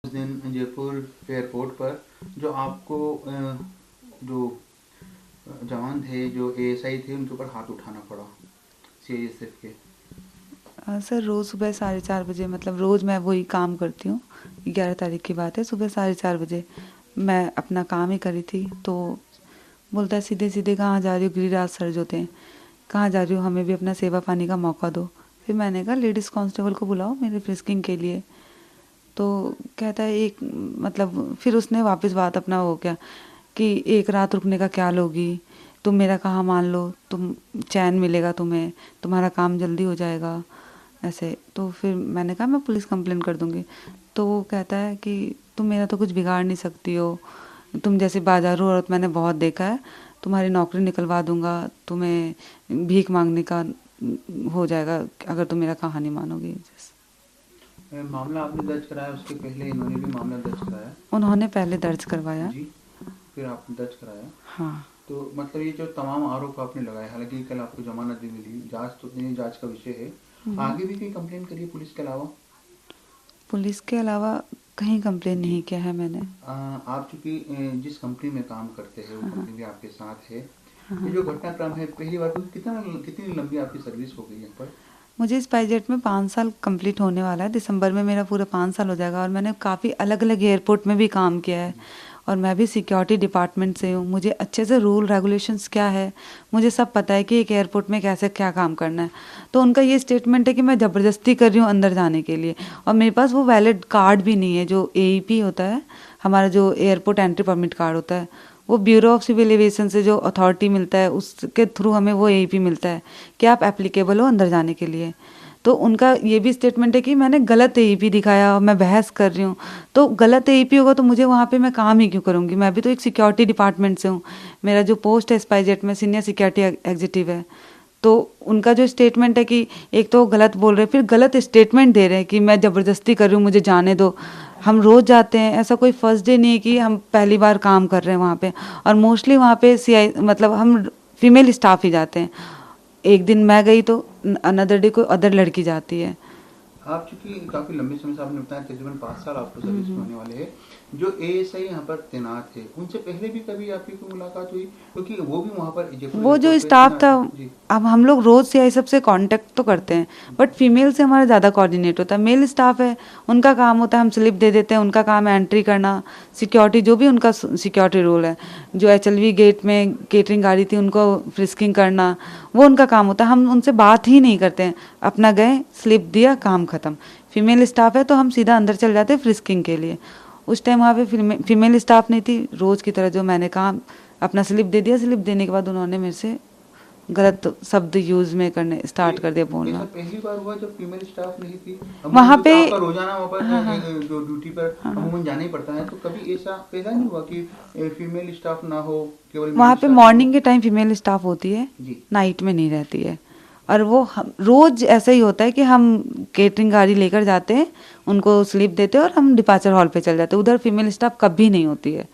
उस दिन जयपुर एयरपोर्ट पर जो आपको जो जवान थे, जो एएसआई थे, उनके ऊपर हाथ उठाना पड़ा सीआईएसएफ के। सर रोज़ सुबह 4:30 बजे, मतलब रोज़ मैं वही काम करती हूँ। 11 तारीख की बात है, सुबह 4:30 बजे मैं अपना काम ही करी थी तो बोलता है सीधे सीधे कहाँ जा रही हो, गिरिराज सर जो थे, कहाँ जा रही हो, हमें भी अपना सेवा पानी का मौका दो। फिर मैंने कहा लेडीज़ कांस्टेबल को बुलाओ मेरे फ्रिस्किंग के लिए। तो कहता है एक, मतलब फिर उसने वापस बात अपना हो गया कि एक रात रुकने का क्या लोगी, तुम मेरा कहाँ मान लो, तुम चैन मिलेगा तुम्हें, तुम्हारा काम जल्दी हो जाएगा ऐसे। तो फिर मैंने कहा मैं पुलिस कंप्लेन कर दूंगी। तो वो कहता है कि तुम मेरा तो कुछ बिगाड़ नहीं सकती हो, तुम जैसे बाजारू औरत मैंने बहुत देखा है, तुम्हारी नौकरी निकलवा दूंगा, तुम्हें भीख मांगने का हो जाएगा अगर तुम मेरा कहानी मानोगी। मामला आपने दर्ज कराया, उसके पहले इन्होंने भी मामला दर्ज कराया? उन्होंने पहले दर्ज करवाया। जी, फिर आपने दर्ज कराया। हाँ। तो मतलब ये जो तमाम आरोप आपने लगाए, हालांकि कल आपको जमानत भी मिली, जांच तो ये जांच का विषय है, आगे भी कोई कंप्लेन करिए पुलिस के अलावा? पुलिस के अलावा कहीं कंप्लेन नहीं किया है मैंने। आप चूंकि जिस कंपनी में काम करते हैं वो हाँ, कंपनी भी आपके साथ है, हाँ। ये जो घटनाक्रम है, पहली बार तो कितनी लंबी आपकी सर्विस हो गई यहाँ पर? मुझे स्पाइसजेट में 5 साल कंप्लीट होने वाला है, दिसंबर में मेरा पूरा 5 साल हो जाएगा। और मैंने काफ़ी अलग अलग एयरपोर्ट में भी काम किया है और मैं भी सिक्योरिटी डिपार्टमेंट से हूँ। मुझे अच्छे से रूल रेगुलेशंस क्या है, मुझे सब पता है कि एक एयरपोर्ट में कैसे क्या काम करना है। तो उनका ये स्टेटमेंट है कि मैं ज़बरदस्ती कर रही हूँ अंदर जाने के लिए, और मेरे पास वो वैलिड कार्ड भी नहीं है जो एईपी होता है, हमारा जो एयरपोर्ट एंट्री परमिट कार्ड होता है, वो ब्यूरो ऑफ सिविल एविएशन से जो अथॉरिटी मिलता है उसके थ्रू हमें वो एईपी मिलता है कि आप एप्लीकेबल हो अंदर जाने के लिए। तो उनका ये भी स्टेटमेंट है कि मैंने गलत एईपी दिखाया और मैं बहस कर रही हूँ। तो गलत एईपी होगा तो मुझे वहाँ पे मैं काम ही क्यों करूँगी, मैं भी तो एक सिक्योरिटी डिपार्टमेंट से हूँ। मेरा जो पोस्ट है स्पाइसजेट में सीनियर सिक्योरिटी एग्जीक्यूटिव है। तो उनका जो स्टेटमेंट है कि एक तो वो गलत बोल रहे हैं, फिर गलत स्टेटमेंट दे रहे हैं कि मैं ज़बरदस्ती कर रही हूँ, मुझे जाने दो। हम रोज़ जाते हैं, ऐसा कोई फर्स्ट डे नहीं है कि हम पहली बार काम कर रहे हैं वहाँ पे। और मोस्टली वहाँ पे सीआई, मतलब हम फीमेल स्टाफ ही जाते हैं। एक दिन मैं गई तो अनदर डे कोई अदर लड़की जाती है। आप चूंकि काफी लंबे समय से आपने बताया, तकरीबन 5 साल आपको सर्विस में होने वाले हैं, जो एएसआई यहाँ पर तैनात है, उनसे पहले भी कभी आपकी कोई मुलाकात हुई? क्योंकि वो भी वहाँ पर जयपुर वो जो एयरपोर्ट पे स्टाफ तैनात था, है। जी। अब हम लोग रोज़ सीआई सबसे कांटेक्ट तो करते हैं, बट फीमेल से हमारा ज़्यादा कोऑर्डिनेट होता है। मेल स्टाफ है, उनका काम होता है हम स्लिप दे देते हैं, उनका काम है एंट्री करना, सिक्योरिटी जो भी उनका सिक्योरिटी रोल है। जो एचएलवी गेट में केटरिंग गाड़ी थी उनको फ्रिस्किंग करना, वो उनका काम होता है। हम उनसे बात ही नहीं करते हैं, अपना गए स्लिप दिया काम ख़त्म। फीमेल स्टाफ है तो हम सीधा अंदर चल जाते हैं फ्रिस्किंग के लिए। उस टाइम वहाँ पे फीमेल स्टाफ नहीं थी, रोज़ की तरह जो मैंने कहा अपना स्लिप दे दिया। स्लिप देने के बाद उन्होंने मेरे से गलत शब्द यूज में करने स्टार्ट कर दिया बोलना। ऐसा पहली बार हुआ जब फीमेल स्टाफ नहीं थी? वहाँ पे आपका रोजाना वहाँ पर हाँ, हाँ, जो ड्यूटी पर हाँ, हाँ। अमूमन जाना ही पड़ता है, तो कभी ऐसा पैदा नहीं हुआ कि फीमेल स्टाफ ना हो, केवल मेल वहाँ पे स्टाफ मॉर्निंग हो? के टाइम फीमेल स्टाफ होती है, जी। नाइट में नहीं रहती है। और वो हम रोज ऐसा ही होता है कि हम केटरिंग गाड़ी लेकर जाते हैं, उनको स्लिप देते हैं और हम डिपार्चर हॉल पे चल जाते हैं। उधर फीमेल स्टाफ कभी नहीं होती है।